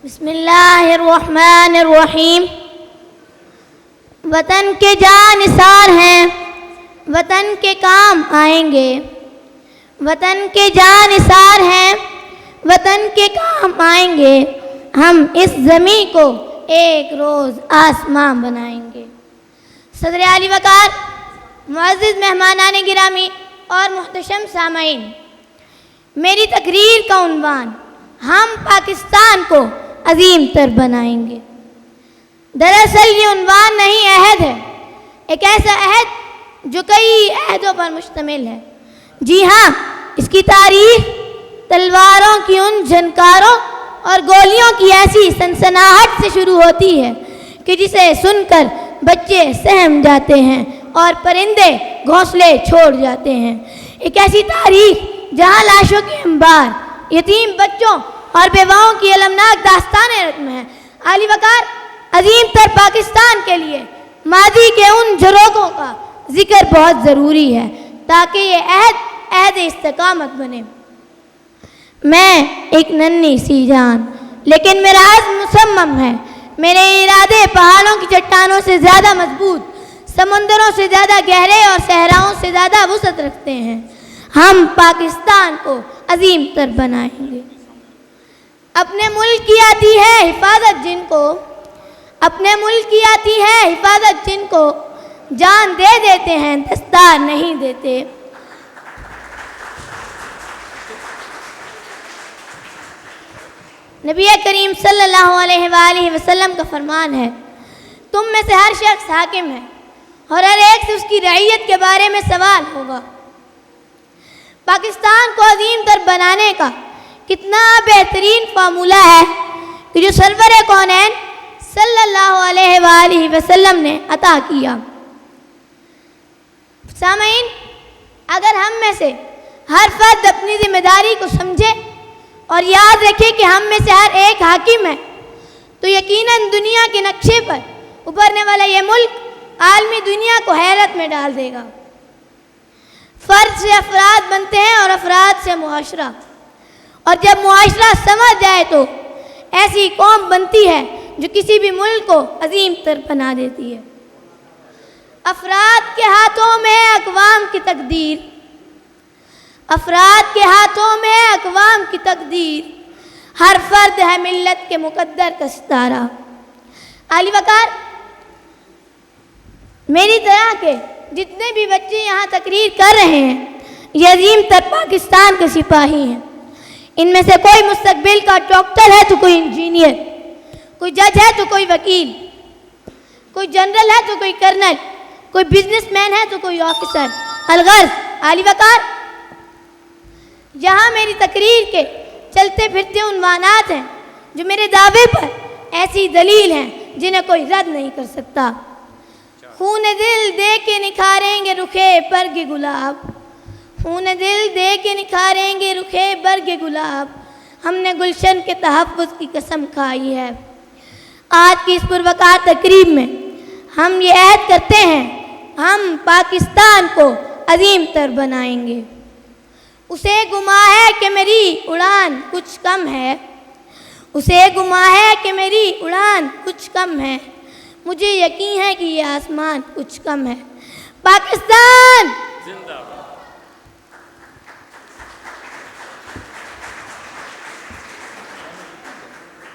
بسم اللہ الرحمن الرحیم۔ وطن کے جان نثار ہیں، وطن کے کام آئیں گے۔ وطن کے جان نثار ہیں، وطن کے کام آئیں گے۔ ہم اس زمین کو ایک روز آسمان بنائیں گے۔ صدر عالی وقار، معزز مہمانان گرامی اور محتشم سامعین، میری تقریر کا عنوان ہم پاکستان کو عظیم تر بنائیں گے۔ دراصل یہ عنوان نہیں، عہد ہے، ایک ایسا عہد جو کئی عہدوں پر مشتمل ہے۔ جی ہاں، اس کی تاریخ تلواروں کی ان جھنکاروں اور گولیوں کی ایسی سنسناہٹ سے شروع ہوتی ہے کہ جسے سن کر بچے سہم جاتے ہیں اور پرندے گھونسلے چھوڑ جاتے ہیں۔ ایک ایسی تاریخ جہاں لاشوں کے انبار، یتیم بچوں اور بیواؤں کی المناک داستانیں رقم ہیں۔ عالی وقار، عظیم تر پاکستان کے لیے ماضی کے ان جھروکوں کا ذکر بہت ضروری ہے تاکہ یہ عہد استقامت بنے۔ میں ایک ننھی سی جان، لیکن میرا عزم مصمم ہے۔ میرے ارادے پہاڑوں کی چٹانوں سے زیادہ مضبوط، سمندروں سے زیادہ گہرے اور صحراؤں سے زیادہ وسعت رکھتے ہیں۔ ہم پاکستان کو عظیم تر بنائیں گے۔ اپنے ملک کی آتی ہے حفاظت جن کو، اپنے ملک کی آتی ہے حفاظت جن کو، جان دے دیتے ہیں دستار نہیں دیتے۔ نبی کریم صلی اللہ علیہ وآلہ وسلم کا فرمان ہے، تم میں سے ہر شخص حاکم ہے اور ہر ایک سے اس کی رعیت کے بارے میں سوال ہوگا۔ پاکستان کو عظیم تر بنانے کا کتنا بہترین فارمولہ ہے کہ جو سرور کونین صلی اللہ علیہ وآلہ وسلم نے عطا کیا۔ سامعین، اگر ہم میں سے ہر فرد اپنی ذمہ داری کو سمجھے اور یاد رکھے کہ ہم میں سے ہر ایک حاکم ہے، تو یقیناً دنیا کے نقشے پر ابھرنے والا یہ ملک عالمی دنیا کو حیرت میں ڈال دے گا۔ فرد سے افراد بنتے ہیں اور افراد سے معاشرہ، اور جب معاشرہ سمجھ جائے تو ایسی قوم بنتی ہے جو کسی بھی ملک کو عظیم تر بنا دیتی ہے۔ افراد کے ہاتھوں میں ہے اقوام کی تقدیر، افراد کے ہاتھوں میں ہے اقوام کی تقدیر، ہر فرد ہے ملت کے مقدر کا ستارہ۔ عالی وقار، میری طرح کے جتنے بھی بچے یہاں تقریر کر رہے ہیں، یہ عظیم تر پاکستان کے سپاہی ہیں۔ ان میں سے کوئی مستقبل کا ڈاکٹر ہے تو کوئی انجینئر، کوئی جج ہے تو کوئی وکیل، کوئی جنرل ہے تو کوئی کرنل، کوئی بزنس مین ہے تو کوئی آفیسر۔ الغرض، عالی وقار، جہاں میری تقریر کے چلتے پھرتے عنوانات ہیں جو میرے دعوے پر ایسی دلیل ہیں جنہیں کوئی رد نہیں کر سکتا۔ خون دل دے کے نکھاریں گے رخے برگ گلاب، خون دل دے کے نکھاریں گے رخے برگ گلاب، ہم نے گلشن کے تحفظ کی قسم کھائی ہے۔ آج کی اس پروقار تقریب میں ہم یہ عہد کرتے ہیں، ہم پاکستان کو عظیم تر بنائیں گے۔ اسے گما ہے کہ میری اڑان کچھ کم ہے، اسے گما ہے کہ میری اڑان کچھ کم ہے، مجھے یقین ہے کہ یہ آسمان کچھ کم ہے۔ پاکستان زندہ باد۔